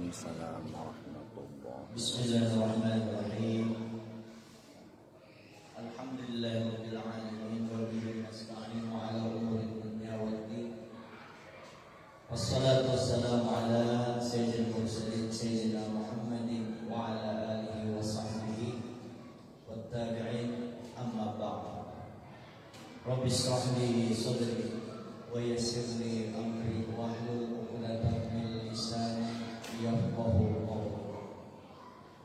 Waalaikumsalam warahmatullahi. Bismillahirrahmanirrahim. Alhamdulillahirabbil alamin wa bihi nasta'inu ala umuri dunya waddin. Wassalatu wassalamu ala sayyidil mursalin sayyidina Muhammadin wa ala alihi wa sahbihi wat tabi'in, amma ba'd. Rabbi shrah li sadri wa yassir li amri wahlul 'uqdatam min lisani yafqahu qawli.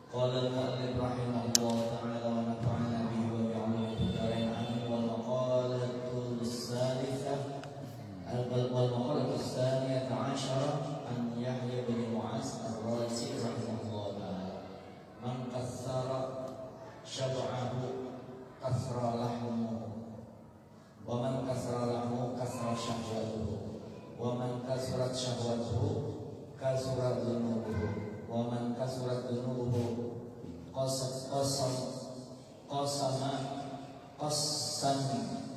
Qala al-mu'allif rahimahullah ta'ala wa nafa'ana bihi wa bi'ulumihi fid-dharain amin. Wal maqalatul tsalitsah al-tsaniyah 'ashara an Yahya bin Mu'adz ar-Razi rahimahullah ta'ala. Man kassara syab'ahu kasra lahmuhu, wa man kasra lahmuhu kasra syahwatuhu, wa man kasrat syahwatuhu kasurat dunubuhu, wa man kasurat dunubuhu qasama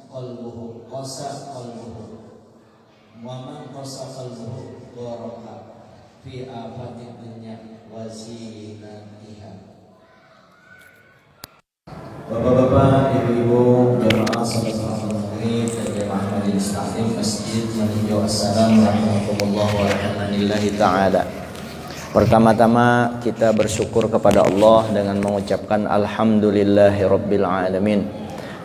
qalbuhu, wa man qasa qalbuhu gharqa fi afatid dunya wa zinatiha. Bapak-bapak, ibu-ibu, jemaah salat maghrib dan jemaah majelis taklim Masjid meninjau assalam warahmatullahi wabarakatuh ta'ala. Pertama-tama kita bersyukur kepada Allah dengan mengucapkan alhamdulillahirabbil alamin.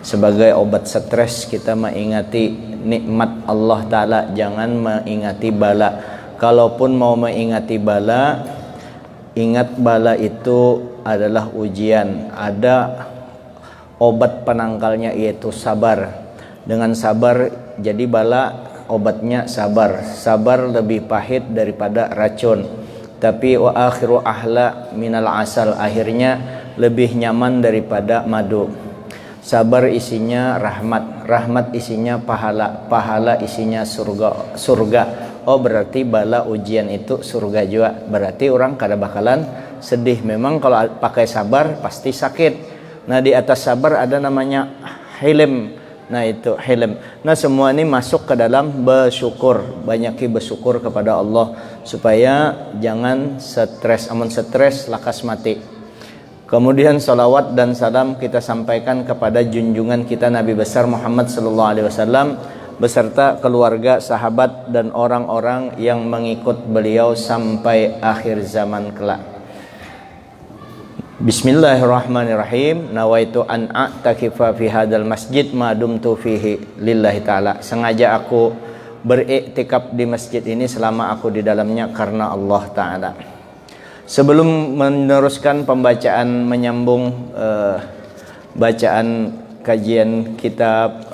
Sebagai obat stres kita mengingati nikmat Allah Ta'ala, jangan mengingati bala. Kalaupun mau mengingati bala, ingat bala itu adalah ujian. Ada obat penangkalnya, yaitu sabar. Dengan sabar jadi bala, obatnya sabar. Sabar lebih pahit daripada racun, tapi wa akhiru ahla minal asal, akhirnya lebih nyaman daripada madu. Sabar isinya rahmat, rahmat isinya pahala, pahala isinya surga. Oh, berarti bala ujian itu surga juga. Berarti orang kada bakalan sedih. Memang kalau pakai sabar pasti sakit. Nah, di atas sabar ada namanya hilm. Nah, itu hilm. Nah, semua ini masuk ke dalam bersyukur. Banyaki bersyukur kepada Allah supaya jangan stres. Amun stres lakas mati. Kemudian salawat dan salam kita sampaikan kepada junjungan kita Nabi besar Muhammad sallallahu alaihi wasallam beserta keluarga, sahabat dan orang-orang yang mengikut beliau sampai akhir zaman kelak. Bismillahirrahmanirrahim. Nawaitu an a'takifa fi hadzal masjid ma dumtu fihi lillahi ta'ala. Sengaja aku beriktikaf di masjid ini selama aku di dalamnya karena Allah Ta'ala. Sebelum meneruskan pembacaan menyambung bacaan kajian kitab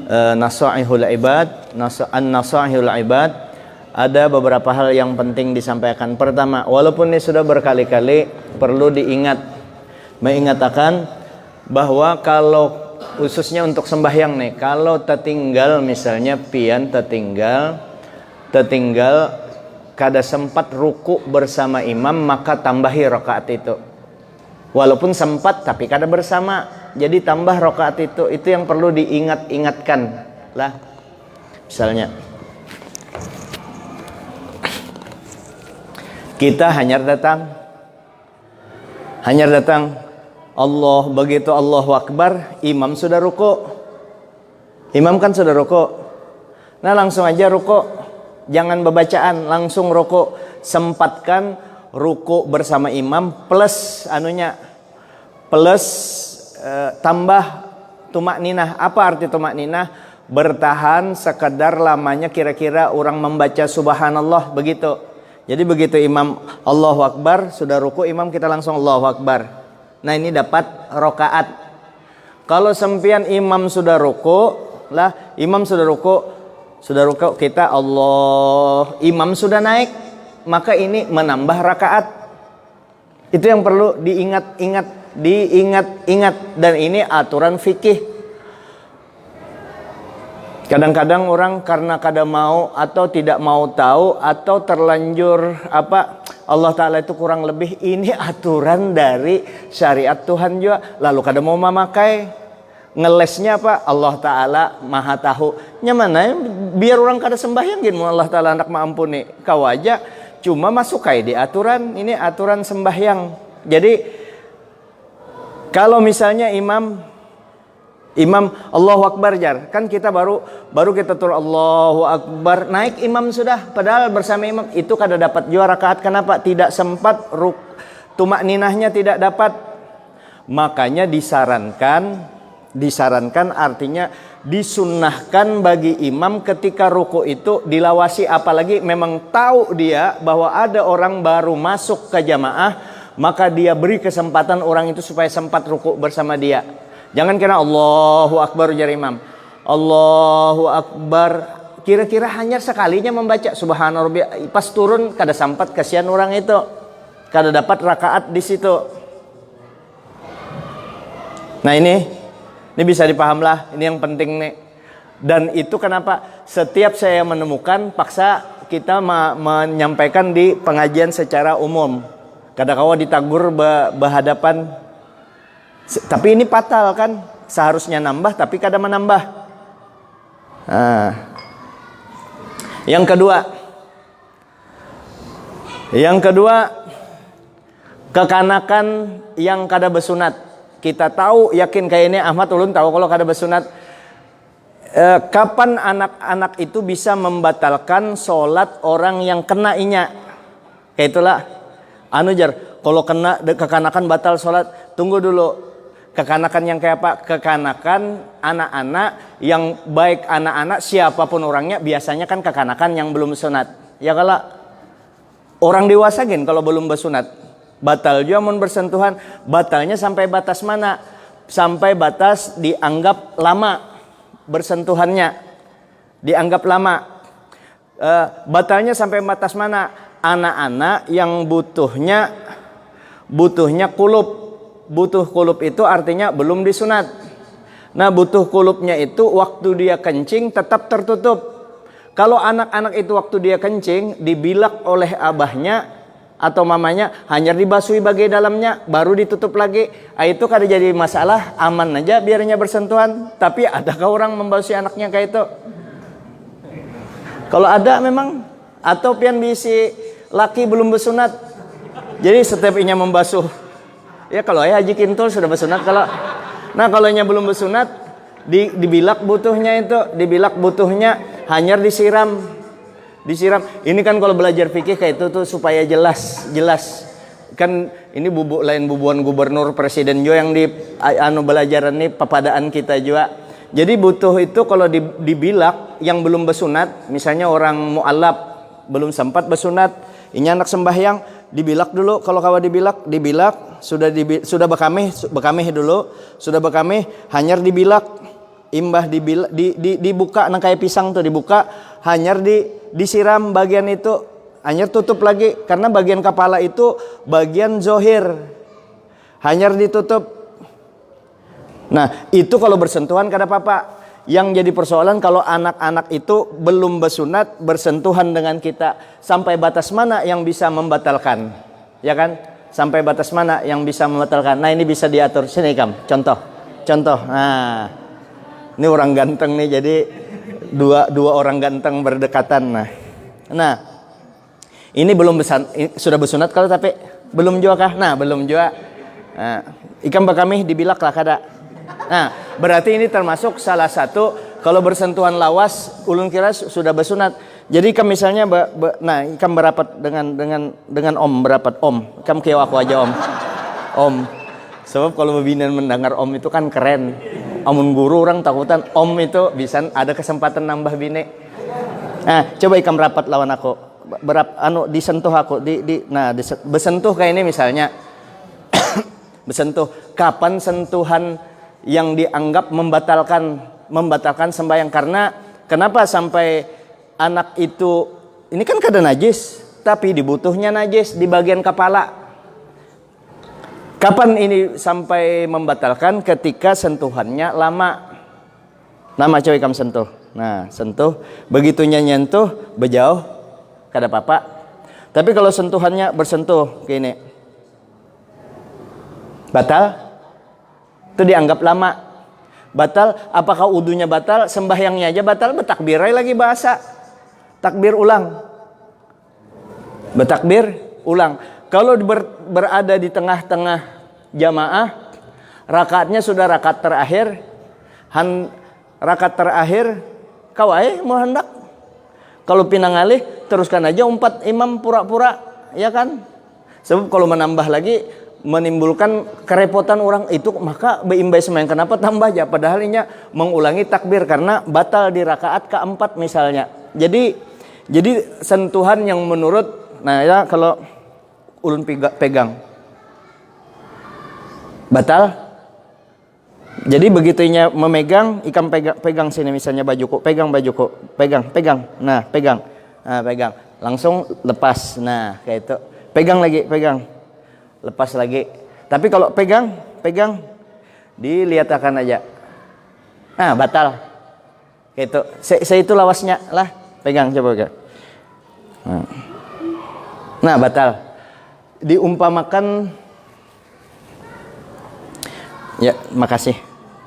Nasaihul Ibad, Nasaihul Ibad, ada beberapa hal yang penting disampaikan. Pertama, walaupun ini sudah berkali-kali, perlu mengingatkan bahwa kalau khususnya untuk sembahyang nih, kalau tertinggal misalnya pian tertinggal kada sempat ruku bersama imam, maka tambahi rakaat itu. Walaupun sempat tapi kada bersama, jadi tambah rakaat itu. Itu yang perlu diingatkan lah. Misalnya kita hanyar datang Allah, begitu Allahu Akbar, imam sudah ruku. Imam kan sudah ruku. Nah, langsung aja ruku. Jangan bebacaan, langsung ruku. Sempatkan ruku bersama imam plus tambah tumak ninah. Apa arti tumak ninah? Bertahan sekadar lamanya kira-kira orang membaca subhanallah, begitu. Jadi begitu imam Allahu Akbar, sudah ruku imam, kita langsung Allahu Akbar. Nah, ini dapat rokaat. Kalau sempian imam sudah ruku, kita Allah, imam sudah naik, maka ini menambah rakaat. Itu yang perlu diingat, dan ini aturan fikih. Kadang-kadang orang karena kada mau atau tidak mau tahu atau terlanjur Allah Ta'ala itu kurang lebih, ini aturan dari syariat Tuhan juga, lalu kada mau memakai. Ngelesnya apa? Allah Ta'ala maha tahu. Nyamana biar orang kada sembahyang gini, Allah Ta'ala hendak maampuni. Kau aja Cuma masuk kayak di aturan, ini aturan sembahyang. Jadi kalau misalnya imam Allahu Akbar jar, kan kita baru kita turun Allahu Akbar, naik imam sudah, padahal bersama imam itu kada dapat juara rakaat. Kenapa? Tidak sempat tumak ninahnya tidak dapat. Makanya disarankan artinya disunnahkan bagi imam ketika ruku itu dilawasi, apalagi memang tahu dia bahwa ada orang baru masuk ke jamaah, maka dia beri kesempatan orang itu supaya sempat ruku bersama dia. Jangan kira Allahu Akbar ujar imam, Allahu Akbar, kira-kira hanya sekalinya membaca Subhanallah, pas turun kada sempat, kasihan orang itu kada dapat rakaat di situ. Nah ini bisa dipaham lah, ini yang penting nih. Dan itu kenapa setiap saya menemukan paksa kita menyampaikan di pengajian secara umum. Kadang-kadang ditagur berhadapan. Tapi ini fatal kan, seharusnya nambah tapi kada menambah. Yang kedua, kekanakan yang kada bersunat. Kita tahu, yakin kayak ini Ahmad ulun tahu kalau kada bersunat. Kapan anak-anak itu bisa membatalkan sholat orang yang kena inya? Kayak itulah. Kalau kena kekanakan batal sholat, tunggu dulu. Kekanakan yang kayak apa? Kekanakan anak-anak yang baik anak-anak siapapun orangnya, biasanya kan kekanakan yang belum sunat. Ya kalau orang dewasa gin kalau belum bersunat batal juga mun bersentuhan. Batalnya sampai batas mana? Sampai batas dianggap lama bersentuhannya. Dianggap lama. Batalnya sampai batas mana? Anak-anak yang butuhnya kulub. Butuh kulub itu artinya belum disunat. Nah, butuh kulubnya itu waktu dia kencing tetap tertutup. Kalau anak-anak itu waktu dia kencing dibilak oleh abahnya atau mamanya, hanya dibasuhi bagian dalamnya baru ditutup lagi. Itu kada jadi masalah, aman aja biarnya bersentuhan. Tapi adakah orang membasuhi anaknya kayak itu? Kalau ada memang, atau pian bisi laki belum bersunat. Jadi setiap inya membasuh. Ya kalau ayah Haji Kintul sudah bersunat, kalau nya belum bersunat dibilak butuhnya hanya disiram. Ini kan kalau belajar fikih kayak itu tuh supaya jelas. Kan ini lain bubuan gubernur presiden juga yang di belajaran ini papadaan kita juga. Jadi butuh itu kalau dibilak yang belum bersunat, misalnya orang mu'alaf belum sempat bersunat, ini anak sembahyang, dibilak dulu. Kalau kawa dibilak sudah bekamih dulu, sudah bekamih hanyar dibilak, imbah dibuka nang kayak pisang tuh dibuka, hanyar disiram bagian itu, hanyar tutup lagi karena bagian kepala itu bagian zohir, hanyar ditutup. Nah itu kalau bersentuhan kada apa-apa. Yang jadi persoalan kalau anak-anak itu belum bersunat bersentuhan dengan kita, sampai batas mana yang bisa membatalkan, ya kan? Sampai batas mana yang bisa membatalkan. Nah ini bisa diatur. Sini Kam, contoh. Nah ini orang ganteng nih, jadi dua orang ganteng berdekatan. Nah ini belum sudah bersunat kalau tapi belum juga kah? Nah belum juga. Nah, ikam bakami dibilak lah kada. Nah, berarti ini termasuk salah satu kalau bersentuhan lawas ulun kira sudah bersunat. Jadi kam misalnya kam berapat dengan om, berapat om. Kam keo aku aja om. Om. Sebab kalau bebinan mendengar om itu kan keren. Amun guru orang takutan om itu bisa ada kesempatan nambah bine. Nah, coba ikam rapat lawan aku. Disentuh aku bersentuh kayak ini misalnya. Bersentuh. Kapan sentuhan yang dianggap membatalkan sembahyang? Karena kenapa sampai anak itu ini kan kada najis, tapi dibutuhnya najis di bagian kepala. Kapan ini sampai membatalkan? Ketika sentuhannya lama. Lama coy kam sentuh. Nah, sentuh begitunya nyentuh bejauh kada apa-apa. Tapi kalau sentuhannya bersentuh kayak ini batal. Itu dianggap lama. Batal, apakah wudunya batal? Sembahyangnya aja batal, bertakbir lagi bahasa. Takbir ulang. Bertakbir, ulang. Kalau berada di tengah-tengah jamaah, rakaatnya sudah rakaat terakhir, rakaat terakhir, kau mau hendak. Kalau pinangalih, teruskan aja umpat imam pura-pura, ya kan? Sebab kalau menambah lagi menimbulkan kerepotan orang itu, maka beimbai sembahyang kenapa tambah aja? Padahal ini mengulangi takbir karena batal di rakaat keempat misalnya. Jadi sentuhan yang menurut, nah ya kalau ulun pegang batal. Jadi begitunya memegang, ikam pegang sini misalnya bajuku, pegang bajuku, pegang. Nah, pegang. Langsung lepas. Nah, kayak itu. Pegang lagi, pegang. Lepas lagi. Tapi kalau pegang, dilihatkan aja. Nah, batal. Kayak itu. Saya itu lawasnya lah. Pegang coba pegang. Nah, batal. Diumpamakan, ya, makasih.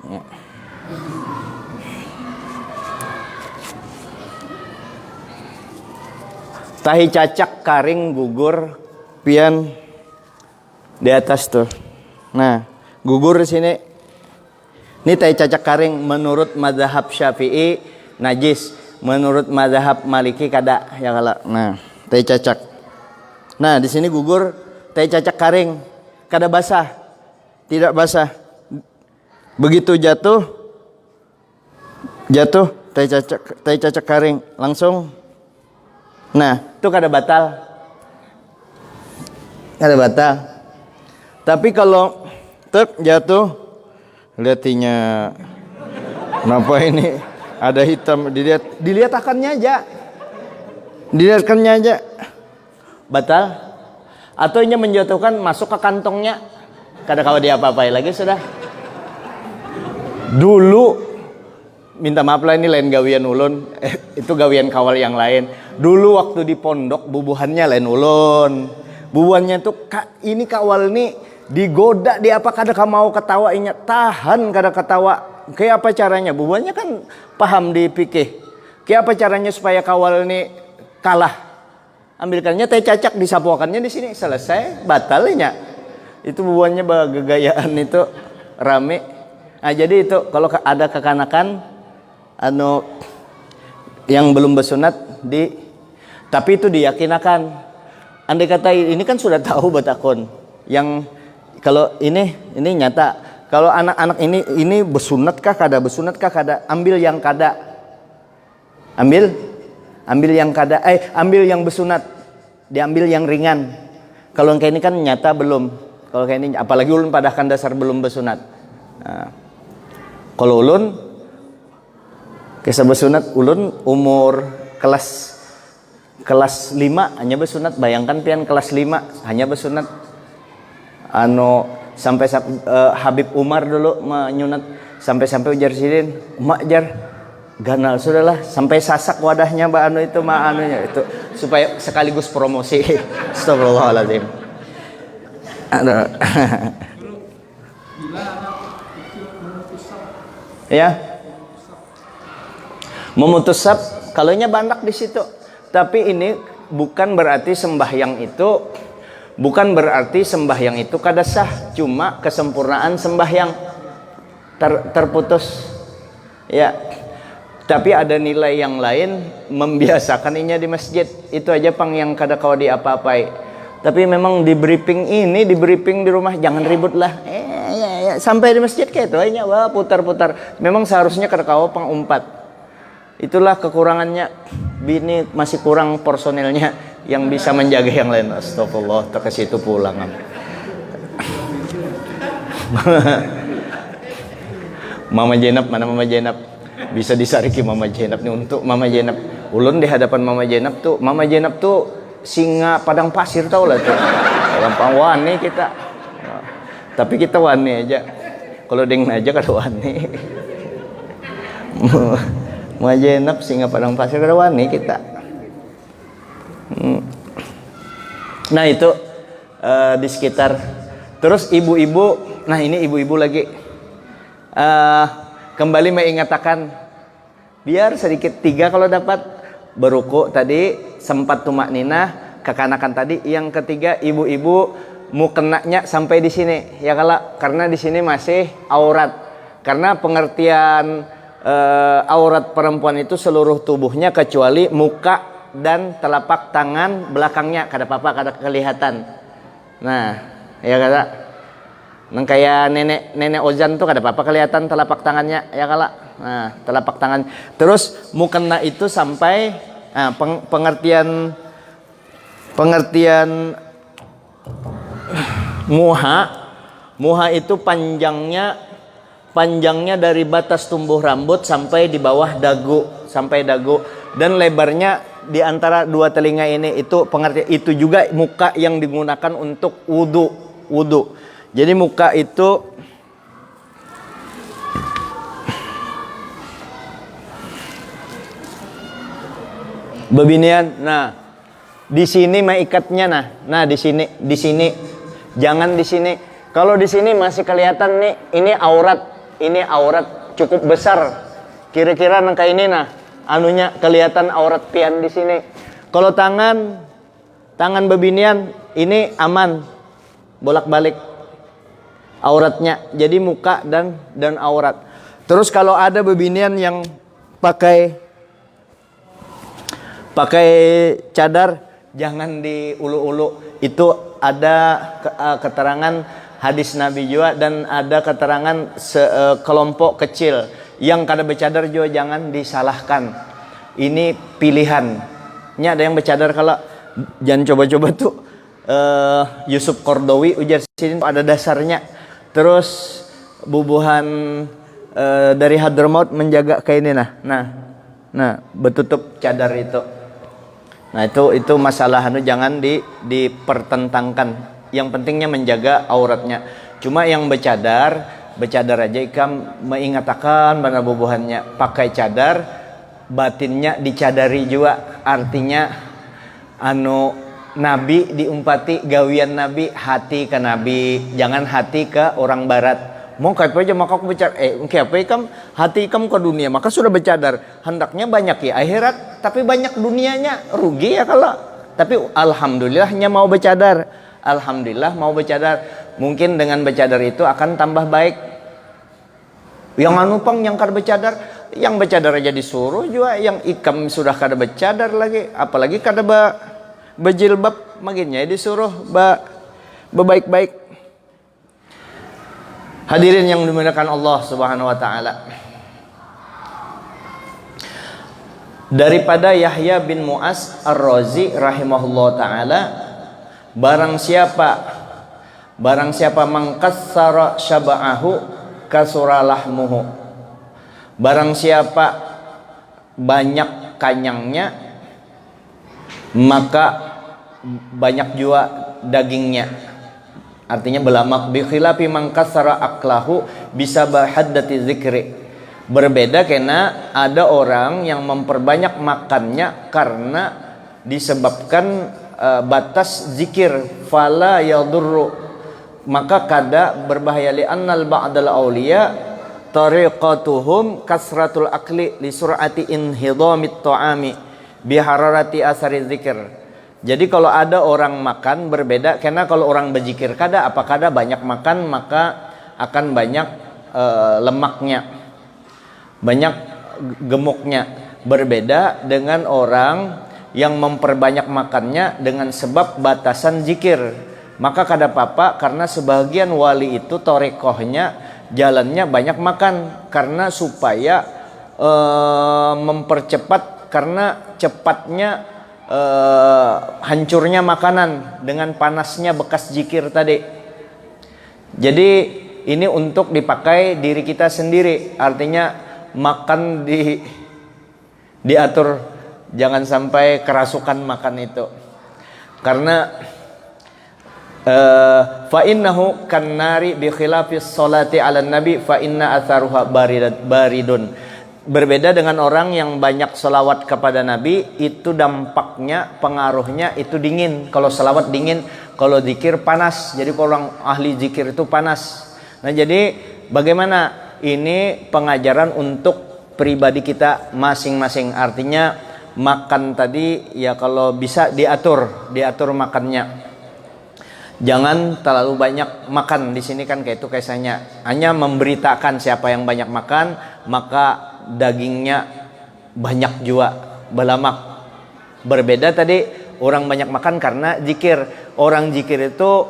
Ya. Tahi cacak karing gugur pian di atas tuh. Nah, gugur di sini. Ini tahi cacak karing menurut mazhab Syafi'i najis, menurut mazhab Maliki kada ya kala. Nah, tahi cacak. Nah, di sini gugur tahi cacak karing, kada basah. Tidak basah. Begitu jatuh tahi cacak karing langsung. Nah, itu kada batal. Kada batal. Tapi kalau jatuh, lihatnya kenapa ini ada hitam, dilihatkannya aja. Batal. Atau ini menjatuhkan masuk ke kantongnya. Kada kawa dia apa-apai lagi sudah. Dulu minta maaf lah, ini lain gawian ulun, itu gawian kawal yang lain. Dulu waktu di pondok bubuhannya lain ulun. Bubuhannya tuh ini kawal nih digoda di apa kada mau ketawainya, tahan kada ketawa. Kayak apa caranya? Bubuhannya kan paham di fikih. Kayak apa caranya supaya kawal nih kalah? Ambilkannya teh cacak, disapuakannya di sini, selesai, batalnya. Itu bubuhannya bagagayaan itu rame. Nah, jadi itu kalau ada kekanakan yang belum bersunat tapi itu diyakinakan. Andai kata ini kan sudah tahu batakon. Yang kalau ini nyata. Kalau anak-anak ini bersunatkah kada, bersunatkah kada, ambil yang kada. Ambil yang kada, ambil yang bersunat. Diambil yang ringan. Kalau yang kayak ini kan nyata belum. Kalau kayak ini apalagi ulun padahkan dasar belum bersunat. Nah, kalau ulun kisah bersunat, ulun umur kelas 5 hanya bersunat. Bayangkan pian kelas 5 hanya bersunat. Sampai Habib Umar dulu menyunat, sampai ujar sidin, "Mak jar ganal sudahlah," sampai sasak wadahnya itu itu supaya sekaligus promosi. Astagfirullahaladzim. Ya, memutus sab, kalaunya bandak di situ. Tapi ini bukan berarti sembahyang itu kada sah, cuma kesempurnaan sembahyang terputus. Ya, tapi ada nilai yang lain membiasakan inya di masjid. Itu aja pang yang kada kawa di apa-apai. Tapi memang di briefing di rumah jangan ribut lah. Sampai di masjid kayak itu aja, wah putar-putar. Memang seharusnya kada kawa pang umpat. Itulah kekurangannya. Bini masih kurang personelnya yang bisa menjaga yang lain. Astagfirullah, tak ke situ pulang. Mama Jenab, mana Mama Jenab? Bisa disariki Mama Jenab nih untuk Mama Jenab. Ulun di hadapan Mama Jenab tuh singa padang pasir, tau lah tuh. Gampang wani kita. Tapi kita wani aja. Kalau deng aja kada wani. Mama Jenab singa padang pasir kada wani kita. Nah itu di sekitar. Terus ibu-ibu, nah ini ibu-ibu lagi. Kembali mengatakan biar sedikit 3 kalau dapat. Beruku tadi sempat tumak ninah, kekanakan tadi. Yang ketiga, ibu-ibu mukenanya sampai di sini ya kalau karena di sini masih aurat. Karena pengertian aurat perempuan itu seluruh tubuhnya kecuali muka dan telapak tangan belakangnya kada apa-apa kada kelihatan. Nah, ya kada. Nang kayak nenek Ozan tuh kada apa-apa kelihatan telapak tangannya ya kala. Nah, telapak tangan. Terus mukena itu sampai pengertian muha itu panjangnya dari batas tumbuh rambut sampai di bawah dagu, dan lebarnya di antara dua telinga ini. Itu pengertian, itu juga muka yang digunakan untuk wudu. Jadi muka itu bebinian. Nah, di sini maikatnya nah di sini. Jangan di sini. Kalau di sini masih kelihatan nih, ini aurat cukup besar. Kira-kira nangka ini anunya kelihatan aurat pian di sini. Kalau tangan bebinian ini aman. Bolak-balik auratnya. Jadi muka dan aurat. Terus kalau ada bebinian yang pakai cadar, jangan diulu-ulu. Itu ada keterangan hadis Nabi juga, dan ada keterangan kelompok kecil yang kada bercadar juga jangan disalahkan. Ini pilihannya. Ada yang bercadar, kalau jangan coba-coba tuh. Yusuf Qardawi ujar sini ada dasarnya. Terus bubuhan dari Hadramaut menjaga kayak ini nah bertutup cadar itu. Nah itu masalah jangan dipertentangkan. Yang pentingnya menjaga auratnya. Cuma yang bercadar aja ikam mengatakan mana bubuhannya pakai cadar, batinnya dicadari juga. Artinya Nabi diumpati gawian Nabi, hati ke Nabi, jangan hati ke orang barat. Mau kayak aja maka aku bercadar, kayak apa ikam hati ikam ke dunia, maka sudah bercadar. Hendaknya banyak ya akhirat, tapi banyak dunianya, rugi ya kalau. Tapi alhamdulillahnya mau bercadar. Alhamdulillah mau bercadar. Mungkin dengan bercadar itu akan tambah baik. Yang yang kada bercadar, yang bercadar aja disuruh juga, yang ikam sudah kada bercadar lagi, apalagi kada berjilbab, makinnya disuruh baik-baik. Hadirin yang dimuliakan Allah Subhanahu wa taala. Daripada Yahya bin Mu'az Ar-Razi rahimahullah taala, barang siapa mangkassara syaba'ahu kasuralahmuhu. Barang siapa banyak kanyangnya, maka banyak juga dagingnya. Artinya belamak. Bi khilafi man kasara aklahu bisa bahaddati zikri. Berbeda karena ada orang yang memperbanyak makannya karena disebabkan batas zikir. Fala yadurru, maka kada berbahaya. Li annal ba'dal awliya tariqatuhum kasratul akli li sur'ati inhidamit ta'ami bihararati asari zikir. Jadi kalau ada orang makan berbeda, karena kalau orang berzikir kada banyak makan maka akan banyak lemaknya, banyak gemuknya. Berbeda dengan orang yang memperbanyak makannya dengan sebab batasan zikir, maka kada apa-apa. Karena sebagian wali itu torekohnya jalannya banyak makan karena supaya mempercepat, karena cepatnya hancurnya makanan dengan panasnya bekas zikir tadi. Jadi ini untuk dipakai diri kita sendiri. Artinya makan diatur, jangan sampai kerasukan makan itu. Karena fa innahu kannari bi khilafis salati 'alan nabi fa inna atharuha baridun. Berbeda dengan orang yang banyak selawat kepada Nabi, itu dampaknya, pengaruhnya itu dingin. Kalau selawat dingin, kalau zikir panas. Jadi kalau orang ahli zikir itu panas. Nah jadi bagaimana? Ini pengajaran untuk pribadi kita masing-masing. Artinya makan tadi ya kalau bisa diatur makannya. Jangan terlalu banyak makan. Di sini kan kayak itu kisahnya. Hanya memberitakan siapa yang banyak makan, maka dagingnya banyak juga, belamak. Berbeda tadi orang banyak makan karena zikir. Orang zikir itu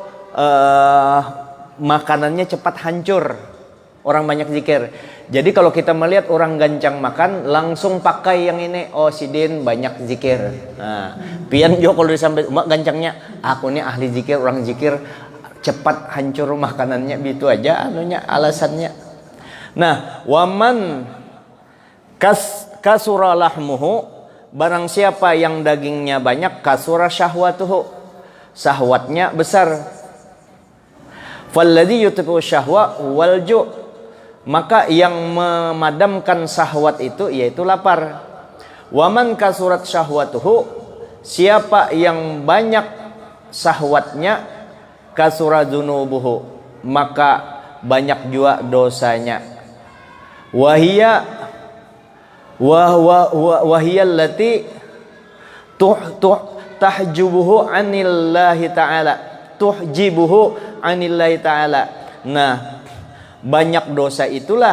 makanannya cepat hancur. Orang banyak zikir. Jadi kalau kita melihat orang gancang makan, langsung pakai yang ini. Oh, sidin banyak zikir. Nah, pian jo kalau disampai mak gancangnya, aku nih ahli zikir, orang zikir cepat hancur makanannya, gitu aja anunya alasannya. Nah, waman kasura lahmuhu, barang siapa yang dagingnya banyak, kasura syahwatuhu, syahwatnya besar. Falladhi yutfi'u syahwa wal ju', maka yang memadamkan syahwat itu yaitu lapar. Waman kasurat syahwatuhu, siapa yang banyak syahwatnya, kasura dzunubuhu, maka banyak juga dosanya. Wahia allati tahjubuhu anillahi ta'ala, tuhjibuhu anillahi ta'ala. Nah, banyak dosa itulah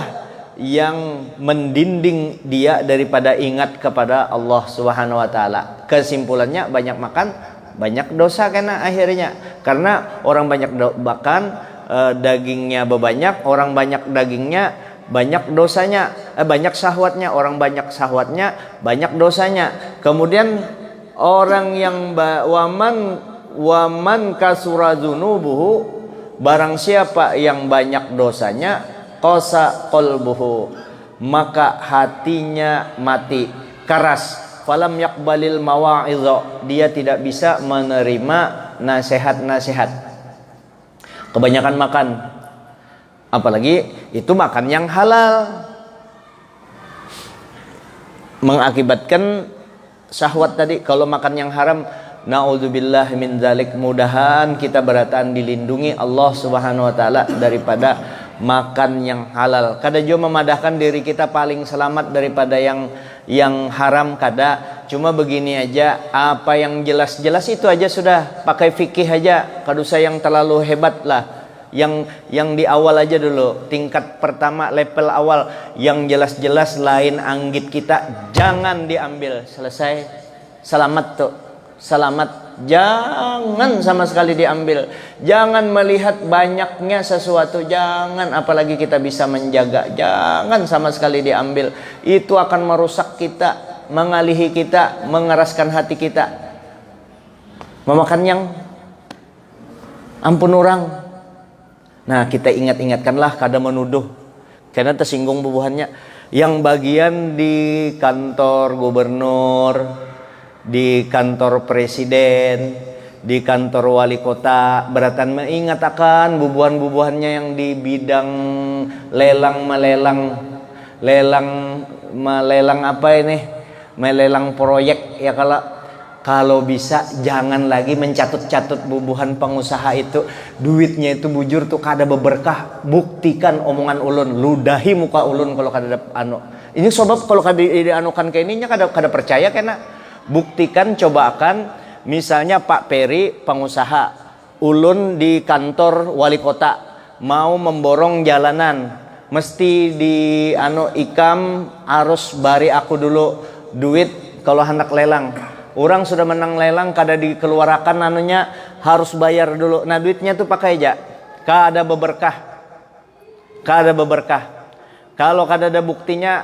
yang mendinding dia daripada ingat kepada Allah Subhanahu wa taala. Kesimpulannya, banyak makan banyak dosa karena akhirnya. Karena orang banyak makan dagingnya banyak, orang banyak dagingnya banyak dosanya, banyak syahwatnya, orang banyak syahwatnya banyak dosanya. Kemudian orang yang waman kasura dzunubuhu, barang siapa yang banyak dosanya, qasa qalbuhu, maka hatinya mati, keras. Falam yaqbalil mawa'idha, dia tidak bisa menerima nasihat-nasihat. Kebanyakan makan, apalagi itu makan yang halal, mengakibatkan syahwat tadi. Kalau makan yang haram, na'udzubillah min dzalik, mudahan kita beratan dilindungi Allah Subhanahu wa taala daripada makan yang halal. Kada jo memadahkan diri kita paling selamat daripada yang haram, kada. Cuma begini aja, apa yang jelas-jelas itu aja sudah, pakai fikih aja, kada usah yang terlalu hebat lah. Yang di awal aja dulu, tingkat pertama, level awal, yang jelas-jelas lain anggit kita jangan diambil, selesai, selamat tuh. Selamat, jangan sama sekali diambil. Jangan melihat banyaknya sesuatu, jangan, apalagi kita bisa menjaga, jangan sama sekali diambil. Itu akan merusak kita, mengalihi kita, mengeraskan hati kita. Memakan yang ampun orang. Nah, kita ingat-ingatkanlah, kada menuduh, karena tersinggung bubuhannya. Yang bagian di kantor gubernur, di kantor presiden, di kantor wali kota, beratan mengingat akan bubuhan-bubuhannya yang di bidang melelang apa ini, melelang proyek ya. Kalau bisa jangan lagi mencatut-catut bubuhan pengusaha itu, duitnya itu bujur tuh kada beberkah. Buktikan omongan ulun, ludahi muka ulun kalau kada anu. Ini sebab kalau kada dianukan kayak ininya kada percaya kena. Buktikan, coba akan, misalnya Pak Peri pengusaha, ulun di kantor wali kota mau memborong jalanan, mesti di ikam harus bari aku dulu duit kalau hendak lelang. Orang sudah menang lelang, kada dikeluarkan anunya, harus bayar dulu. Nah, duitnya tuh pakai aja, kada beberkah. Kalau kada ada buktinya,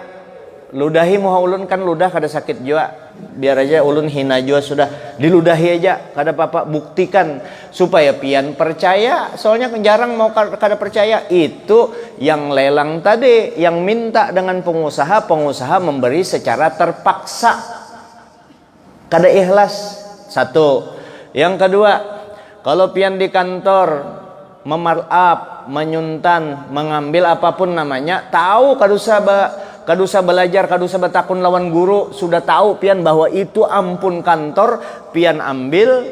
ludahi muha ulun, kan ludah kada sakit juga. Biar aja ulun hina juga sudah, diludahi aja, kada apa-apa. Buktikan supaya pian percaya. Soalnya jarang mau kada percaya. Itu yang lelang tadi, yang minta dengan pengusaha memberi secara terpaksa, kada ikhlas. Satu. Yang kedua, kalau pian di kantor memarap, menyuntan, mengambil apapun namanya, tahu kada usah belajar, kada usah bertakun lawan guru, sudah tahu pian bahwa itu ampun kantor, pian ambil,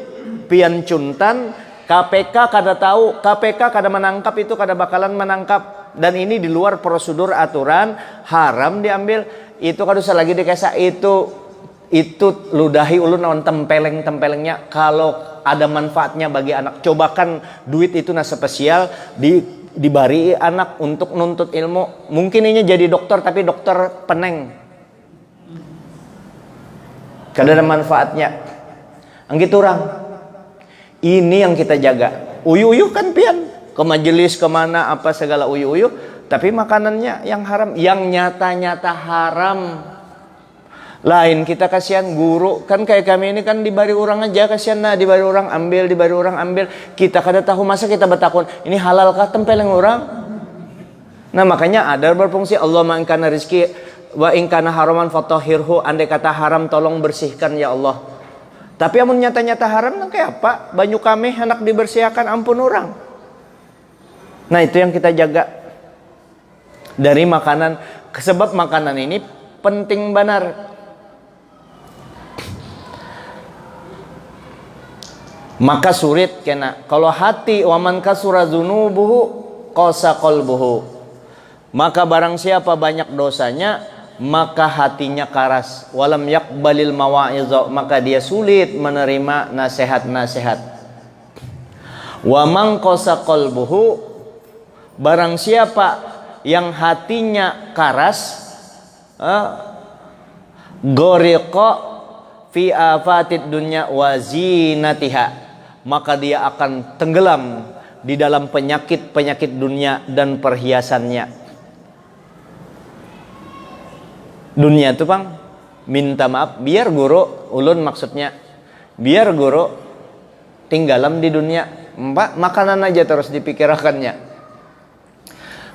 pian cuntan, KPK kada tahu, KPK kada menangkap, itu kada bakalan menangkap, dan ini di luar prosedur aturan, haram diambil. Itu kada usah lagi dikesa, itu itu ludahi ulun naon tempeleng-tempelengnya kalau ada manfaatnya bagi anak. Cobakan duit itu spesial dibari anak untuk nuntut ilmu. Mungkin ini jadi dokter tapi dokter peneng. Kada ada manfaatnya. Anggitu orang. Ini yang kita jaga. Uyuh-uyuh kan pian ke majelis kemana apa segala uyuh-uyuh. Tapi makanannya yang haram, yang nyata-nyata haram. Lain kita kasihan guru, kan kayak kami ini kan dibari orang aja kasihan, nah dibari orang ambil, dibari orang ambil. Kita kada tahu, masa kita bertakun, ini halalkah tempeleng orang? Nah makanya ada berfungsi Allahumma in kana rizki wa in kana haraman fatahhirhu, andai kata haram tolong bersihkan ya Allah. Tapi amun nyata-nyata haram kan kayak apa? Banyu kami hendak dibersihkan, ampun orang. Nah itu yang kita jaga dari makanan, sebab makanan ini penting benar. Maka surit kena kalau hati waman kasura dzunubuhu qasa qalbuhu, maka barang siapa banyak dosanya maka hatinya karas. Walam yaqbalil mawa'iza, maka dia sulit menerima nasihat-nasihat. Wa man qasa qalbuhu, barang siapa yang hatinya karas, goriqa fi afatid dunya wa zinatiha, maka dia akan tenggelam di dalam penyakit-penyakit dunia dan perhiasannya. Dunia itu Bang, minta maaf, biar guru ulun maksudnya, biar guru tinggalam di dunia, makanan aja terus dipikirkannya.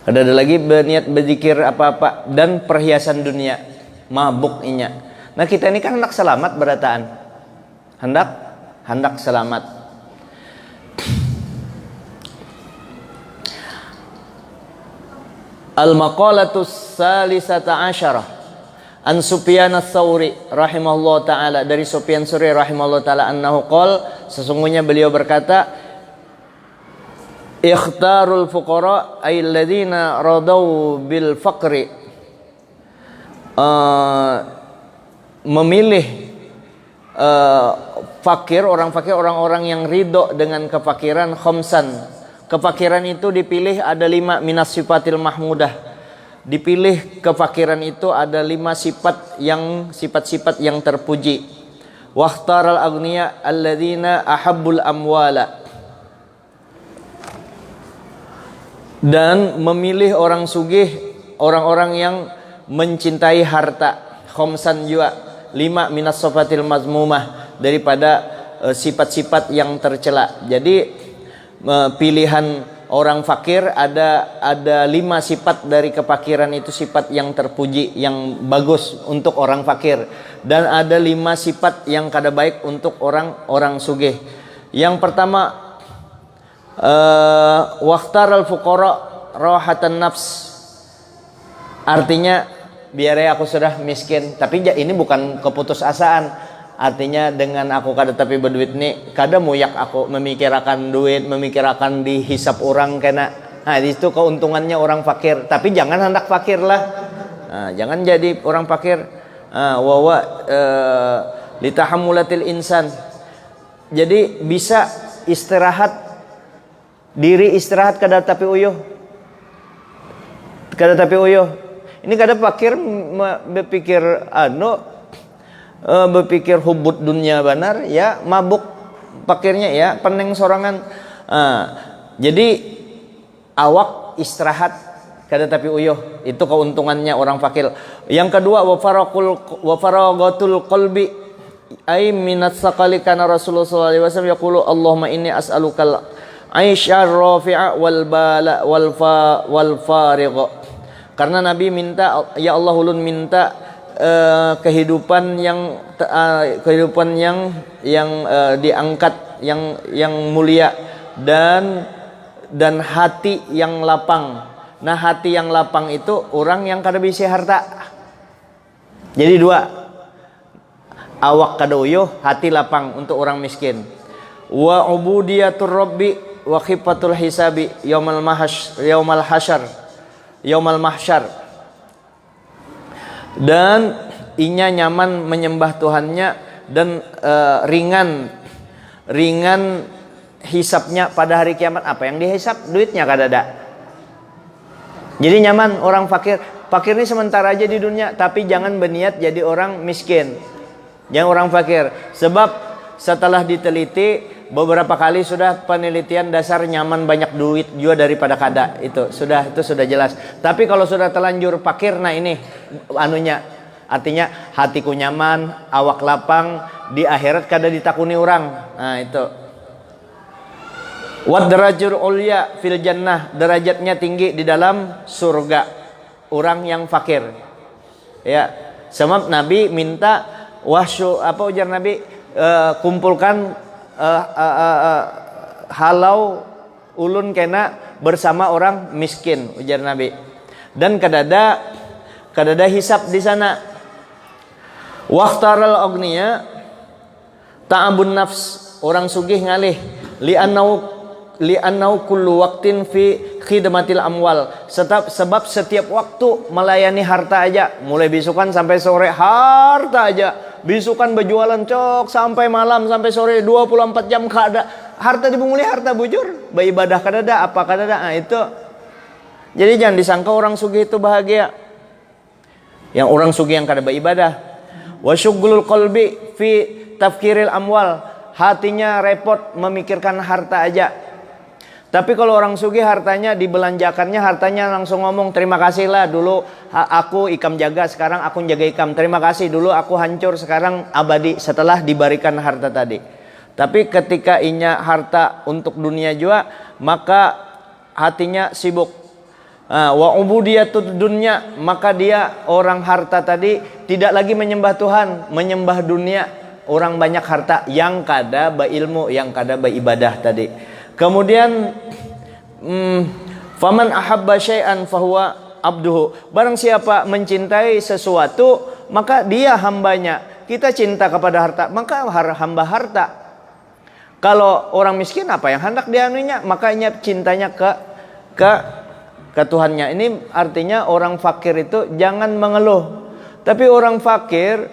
Ada lagi berniat berzikir apa-apa dan perhiasan dunia, mabuk inya. Nah kita ini kan hendak selamat berataan, hendak selamat. Al-maqalatus salisata asyarah an Sufyan ats-Tsauri rahimahullah taala, dari Sufyan Tsauri rahimahullah taala annahu qol, sesungguhnya beliau berkata, ikhtarul fuqara ay alladziina radau bil faqri, memilih fakir, orang-orang yang ridho dengan kefakiran, khamsan. Kefakiran itu dipilih ada 5 minas sifatil mahmudah. Dipilih kefakiran itu ada 5 sifat-sifat yang terpuji. Wahtaral aghniya alladzina ahabbul amwala, dan memilih orang sugih, orang-orang yang mencintai harta. Khamsan juga 5 minas sifatil mazmumah, daripada sifat-sifat yang tercela. Jadi pilihan orang fakir ada 5 sifat dari kefakiran itu, sifat yang terpuji, yang bagus untuk orang fakir, dan ada 5 sifat yang kada baik untuk orang sugih. Yang pertama, waqtaral fuqara rahatan nafs, artinya biar aku sudah miskin, tapi ini bukan keputusasaan. Artinya dengan aku kada tapi berduit nih, kada muyak aku memikirkan duit, memikirkan dihisap orang kena. Nah itu keuntungannya orang fakir. Tapi jangan hendak fakir lah. Nah, jangan jadi orang fakir. Litahammulatil insan. Jadi bisa istirahat, diri istirahat kada tapi uyuh. Kada tapi uyuh. Ini kada fakir berpikir berpikir hubut dunia benar ya, mabuk fakirnya ya, peneng sorangan. Jadi awak istirahat kada tapi uyuh, itu keuntungannya orang fakir. Yang kedua, wa faragatul qalbi ay minat saqali, kana Rasulullah sallallahu alaihi wasallam yaqulu Allahumma inni as'alukal aisyar rafi'a wal bala wal farigh. Karena Nabi minta, ya Allah ulun minta kehidupan yang diangkat, yang mulia, dan hati yang lapang. Nah hati yang lapang itu orang yang kada bisi harta. Jadi 2, awak kada uyuh, hati lapang untuk orang miskin. Wa ubudiyatur rabbi wa khifatul hisabi yaumal mahsyar. Dan inya nyaman menyembah Tuhannya dan ringan hisapnya pada hari kiamat. Apa yang dihisap? Duitnya kadada. Jadi nyaman orang fakir. Fakir ini sementara aja di dunia, tapi jangan berniat jadi orang miskin. Jangan orang fakir. Sebab setelah diteliti beberapa kali sudah penelitian dasar nyaman banyak duit juga daripada kada. Itu sudah jelas. Tapi kalau sudah terlanjur fakir, nah ini anunya, artinya hatiku nyaman, awak lapang, di akhirat kada ditakuni orang. Nah itu. Wad darajul ulya fil jannah, derajatnya tinggi di dalam surga. Orang yang fakir. Ya, sebab Nabi minta apa ujar Nabi, kumpulkan halau ulun kena bersama orang miskin, ujar Nabi. Dan kadada hisab di sana. Waqtaral agniya ta'abun nafs, orang sugih ngalih li'annau kullu waqtin fi khidmatil amwal, sebab setiap waktu melayani harta aja, mulai bisukan sampai sore harta aja, bisukan berjualan cok sampai malam sampai sore 24 jam kada harta dibunguli, harta bujur, beribadah kadada apa kadada. Nah itu. Jadi jangan disangka orang sugih itu bahagia. Yang orang sugih yang kada beribadah. Wa syughlul qalbi fi tafkiril amwal, hatinya repot memikirkan harta aja. Tapi kalau orang sugih hartanya dibelanjakannya, hartanya langsung ngomong terima kasih lah, dulu aku ikam jaga, sekarang aku jaga ikam, terima kasih, dulu aku hancur, sekarang abadi setelah diberikan harta tadi. Tapi ketika inya harta untuk dunia juga, maka hatinya sibuk. Wa ubudiyatud dunya, maka dia orang harta tadi tidak lagi menyembah Tuhan, menyembah dunia. Orang banyak harta yang kada berilmu, yang kada beribadah tadi. Kemudian faman ahabba syai'an fahuwa abduhu, barang siapa mencintai sesuatu maka dia hambanya. Kita cinta kepada harta, maka hamba harta. Kalau orang miskin apa yang hendak dianuinya, makanya cintanya ke Tuhannya. Ini artinya orang fakir itu jangan mengeluh. Tapi orang fakir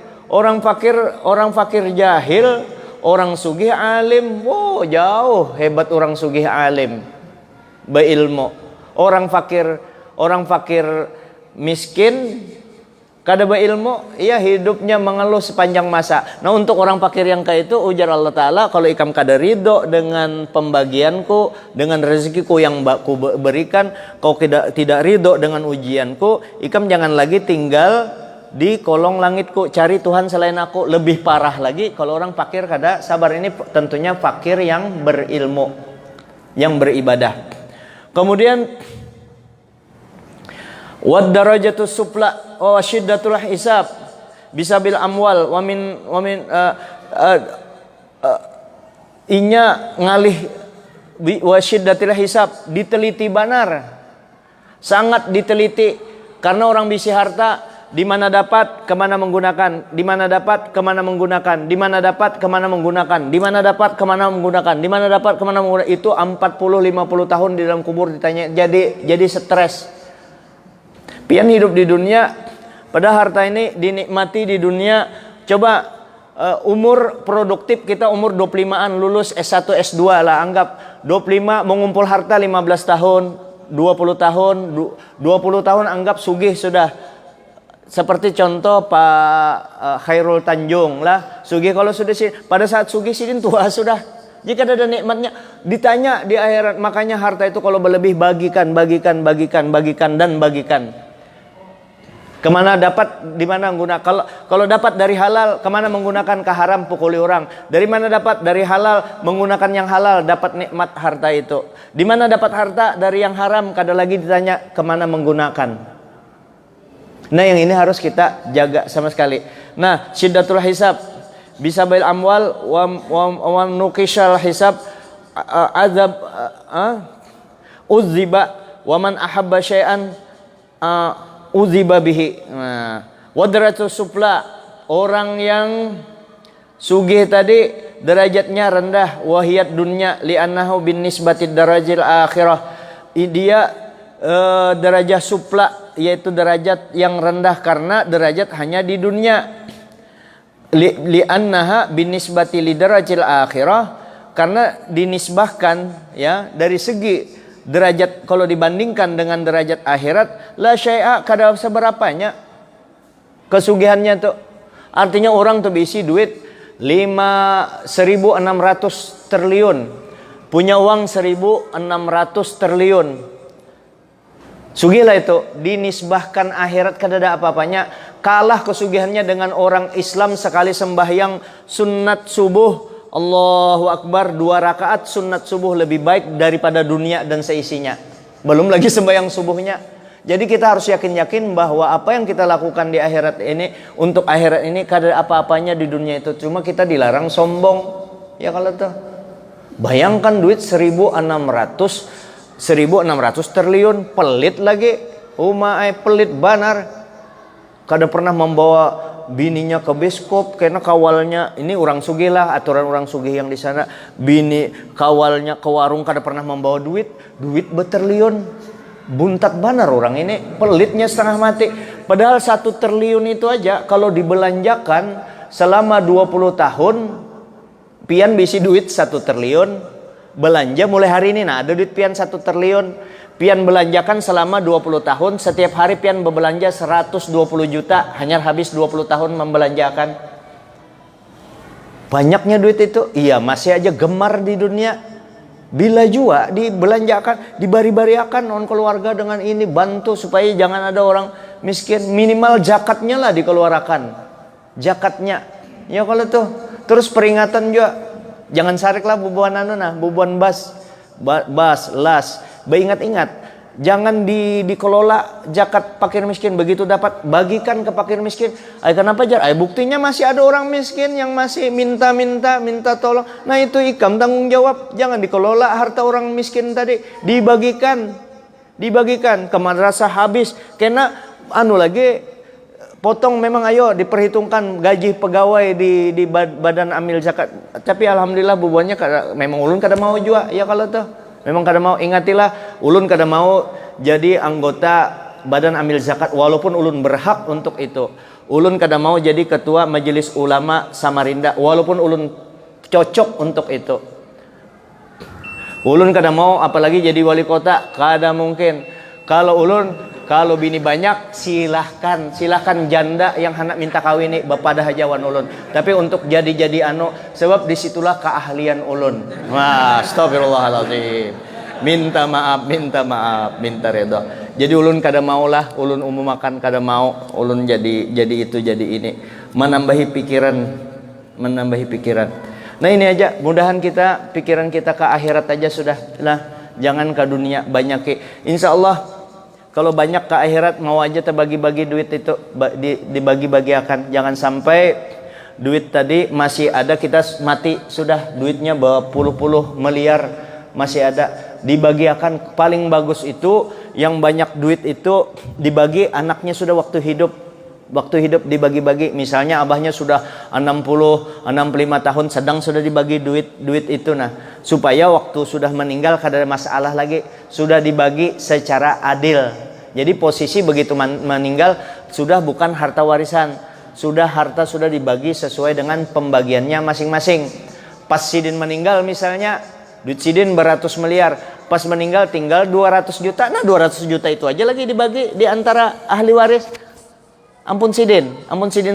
jahil, orang sugih alim, wow jauh hebat orang sugih alim, berilmu. Orang fakir miskin kada berilmu, ia hidupnya mengeluh sepanjang masa. Nah untuk orang fakir yang kayak itu ujar Allah Ta'ala, kalau ikam kada ridho dengan pembagianku, dengan rezekiku yang ku berikan, kau tidak ridho dengan ujianku, ikam jangan lagi tinggal di kolong langitku, cari Tuhan selain aku. Lebih parah lagi kalau orang fakir kada sabar. Ini tentunya fakir yang berilmu, yang beribadah. Kemudian wad darajatus supla wa syiddatul hisab bisa bil amwal wa min inya ngalih wa syiddatil hisab, diteliti benar, sangat diteliti, karena orang bisi harta di mana dapat, kemana menggunakan, di mana dapat, kemana menggunakan, di mana dapat, kemana menggunakan, di mana dapat, kemana menggunakan, di mana dapat, kemana menggunakan. Itu 40-50 tahun di dalam kubur ditanya, jadi stres. Pian hidup di dunia, pada harta ini dinikmati di dunia. Coba umur produktif kita umur 25-an, lulus S1, S2 lah, anggap 25 mengumpul harta 15 tahun, 20 tahun anggap sugih sudah. Seperti contoh Pak Khairul Tanjung lah, sugih kalau sudah pada saat sugih sidin tua sudah. Jika ada nikmatnya ditanya di akhirat, makanya harta itu kalau berlebih bagikan. Kemana dapat, di mana menggunakan. Kalau dapat dari halal, kemana menggunakan, ke haram pukuli orang. Dari mana dapat, dari halal, menggunakan yang halal, dapat nikmat harta itu. Di mana dapat harta dari yang haram, kada lagi ditanya kemana menggunakan. Nah yang ini harus kita jaga sama sekali. Nah syiddatul hisab bisa bil amwal wa nukishal hisab azab uziba wa man ahabba syai'an uziba bihi. Nah wadratus supla, orang yang sugih tadi derajatnya rendah, wahiyat dunya li'annahu bin nisbatid darajil akhirah, dia derajah supla yaitu derajat yang rendah karena derajat hanya di dunia. Li'annaha binisbati lidarajil akhirah, karena dinisbahkan ya dari segi derajat, kalau dibandingkan dengan derajat akhirat, la syai'a, kada seberapanya kesugihannya tuh. Artinya orang tuh bisi duit 1.600 triliun, punya uang 1.600 triliun. Sugih lah itu, dinisbahkan akhirat kada ada apa-apanya. Kalah kesugihannya dengan orang Islam sekali sembahyang sunat subuh, Allahu Akbar 2 rakaat sunat subuh lebih baik daripada dunia dan seisinya. Belum lagi sembahyang subuhnya. Jadi kita harus yakin-yakin bahwa apa yang kita lakukan di akhirat ini, untuk akhirat ini kada ada apa-apanya di dunia itu. Cuma kita dilarang sombong. Ya kalau tuh, bayangkan duit 1.600 triliun, pelit lagi. Pelit banar. Kada pernah membawa bininya ke bioskop karena kawalnya, ini orang sugih lah, aturan orang sugih yang di sana. Bini kawalnya ke warung kada pernah membawa duit bertriliun. Buntat banar orang ini, pelitnya setengah mati. Padahal 1 triliun itu aja kalau dibelanjakan selama 20 tahun, pian bisi duit 1 triliun. Belanja mulai hari ini, nah ada duit pian 1 triliun. Pian belanjakan selama 20 tahun, setiap hari pian berbelanja 120 juta, hanya habis 20 tahun membelanjakan. Banyaknya duit itu, iya masih aja gemar di dunia. Bila juga dibelanjakan, dibari-bariakan non keluarga dengan ini, bantu supaya jangan ada orang miskin. Minimal zakatnya lah dikeluarkan, zakatnya. Ya kalau tuh, terus peringatan juga, jangan sarik lah bubuan bubuan bas, las. Ingat-ingat, jangan dikelola zakat fakir miskin, begitu dapat bagikan ke fakir miskin. Kenapa jar? Buktinya masih ada orang miskin yang masih minta tolong. Nah itu ikam tanggung jawab, jangan dikelola harta orang miskin tadi, dibagikan ke madrasah habis. Karena lagi potong memang, ayo diperhitungkan gaji pegawai di badan amil zakat. Tapi alhamdulillah bubuannya memang ulun kada mau juga ya kalau tuh. Memang kada mau, ingatilah, ulun kada mau jadi anggota badan amil zakat walaupun ulun berhak untuk itu. Ulun kada mau jadi ketua majelis ulama Samarinda walaupun ulun cocok untuk itu. Ulun kada mau apalagi jadi wali kota, kada mungkin. Kalau bini banyak silahkan janda yang hendak minta kawin ini bapak dah hajawan ulun. Tapi untuk jadi sebab disitulah keahlian ulun. Wah, astagfirullahaladzim. Minta maaf, minta redha. Jadi ulun kada maulah, ulun umumakan kada mau, ulun jadi itu jadi ini. Menambahi pikiran. Nah ini aja, mudahan pikiran kita ke akhirat aja sudah lah. Jangan ke dunia banyak. Insya Allah kalau banyak ke akhirat mau aja terbagi-bagi duit itu dibagi-bagiakan. Jangan sampai duit tadi masih ada, kita mati sudah duitnya berpuluh-puluh miliar masih ada, dibagiakan. Paling bagus itu yang banyak duit itu dibagi anaknya sudah waktu hidup dibagi-bagi. Misalnya abahnya sudah 60-65 tahun, sedang sudah dibagi duit itu, nah supaya waktu sudah meninggal kada ada masalah lagi, sudah dibagi secara adil. Jadi posisi begitu meninggal sudah bukan harta warisan, harta sudah dibagi sesuai dengan pembagiannya masing-masing. Pas sidin meninggal misalnya duit sidin beratus miliar, pas meninggal tinggal 200 juta, nah 200 juta itu aja lagi dibagi di antara ahli waris. Ampun sidin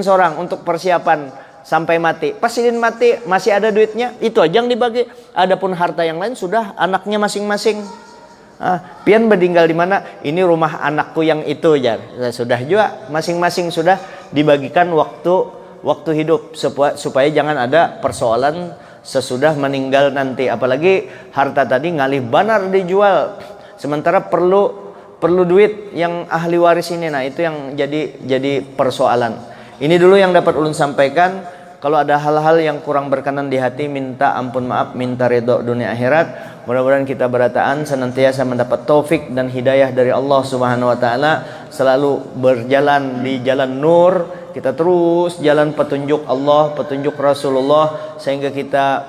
seorang untuk persiapan sampai mati. Pas sidin mati masih ada duitnya, itu aja yang dibagi. Adapun harta yang lain sudah anaknya masing-masing. Pian meninggal di mana? Ini rumah anakku yang itu jar. Sudah juga masing-masing sudah dibagikan waktu hidup supaya jangan ada persoalan sesudah meninggal nanti. Apalagi harta tadi ngalih banar dijual. Sementara perlu duit yang ahli waris ini. Nah itu yang jadi persoalan. Ini dulu yang dapat ulun sampaikan. Kalau ada hal-hal yang kurang berkenan di hati, minta ampun maaf, minta ridho dunia akhirat. Mudah-mudahan kita berataan senantiasa mendapat taufik dan hidayah dari Allah Subhanahu wa taala, selalu berjalan di jalan nur. Kita terus jalan petunjuk Allah, petunjuk Rasulullah, sehingga kita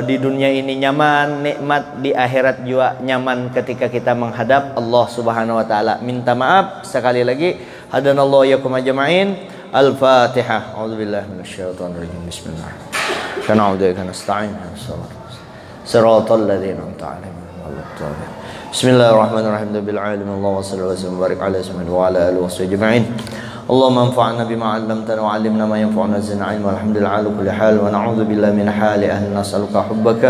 di dunia ini nyaman, nikmat, di akhirat juga nyaman ketika kita menghadap Allah Subhanahu wa taala. Minta maaf sekali lagi. Hadanallahu yakum ajma'in. Al-Fatihah. A'udzubillahi minasyaitonir rajim. Bismillah. Kana a'udzuka nasta'in. Shiratal ladzina an'amta 'alaihim. Bismillahirrahmanirrahim. Bil alamin Allah wa sallallahu alaihi wa barik ala Muhammad wa ala alihi washabihi ajma'in. اللهم انفعنا بما علمتنا وعلمنا ما ينفعنا زدنا علما والحمد لله على كل حال ونعوذ بالله من حال أهل نسألك حبك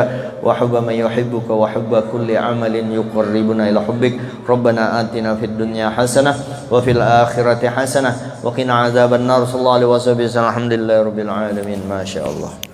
وحب من يحبك وحب كل عمل يقربنا إلى حبك ربنا آتنا في الدنيا حسنة وفي الآخرة حسنة وقنا عذاب النار صلى الله عليه وسلم الحمد لله رب العالمين ما شاء الله.